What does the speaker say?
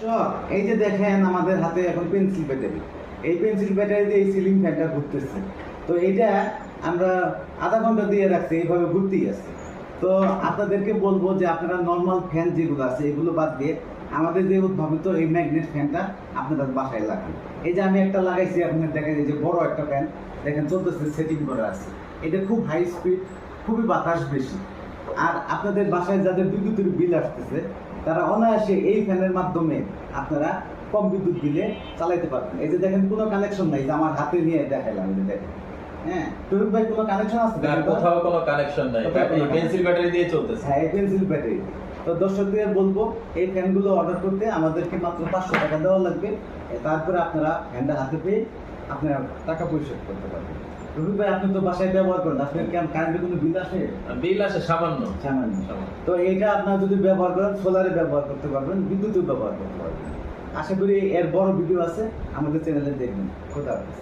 তো এই যে দেখেন আমাদের হাতে এখন পেন্সিল ব্যাটারি, এই পেন্সিল ব্যাটারি দিয়ে এই সিলিং ফ্যানটা ঘুরতেছে। তো এইটা আমরা আধা ঘন্টা দিয়ে রাখছি, এইভাবে ঘুরতেই আছে। তো আপনাদেরকে বলবো যে আপনারা নর্মাল ফ্যান যেগুলো আছে এগুলো বাদ দিয়ে আমাদের যে উদ্ভাবিত এই ম্যাগনেট ফ্যানটা আপনাদের বাসায় লাগান। এই যে আমি একটা লাগাইছি, আপনার দেখেন এই যে বড় একটা ফ্যান দেখেন চলতেছে, সেটিং করা আছে। এটা খুব হাই স্পিড, খুবই বাতাস বেশি। আর আপনাদের বাসায় যাদের বিদ্যুতের বিল আসতেছে তারা অনায়াসে এই ফ্যানের মাধ্যমে আপনারা কম বিদ্যুৎ বিলে চালাইতে পারবেন। এই যে দেখেন কোনো কানেকশন নাই, যে আমার হাতে নিয়ে দেখালাম, এই যে দেখেন। হ্যাঁ, তরুণ ভাই কোনো কানেকশন আছে? না, কোথাও কোনো কানেকশন নাই, এই পেন্সিল ব্যাটারি দিয়ে চলতেছে। হ্যাঁ, এই পেন্সিল ব্যাটারি। তো দর্শকদের বলবো এই ফ্যানগুলো অর্ডার করতে আমাদেরকে মাত্র 500 টাকা দেওয়া লাগবে। তারপরে আপনারা ফ্যানটা হাতে পেয়ে আপনারা টাকা পরিশোধ করতে পারবেন। রফিক ভাই, আপনি তো বাসায় ব্যবহার করেন, আপনার কারেন্টের কোনো বিল আসে? বিল আসে সামান্য। সামান্য। তো এইটা আপনারা যদি ব্যবহার করেন, সোলারে ব্যবহার করতে পারবেন, বিদ্যুতেও ব্যবহার করতে পারবেন। আশা করি এর বড় ভিডিও আছে, আমাদের চ্যানেলে দেখবেন। খোদা হাফেজ।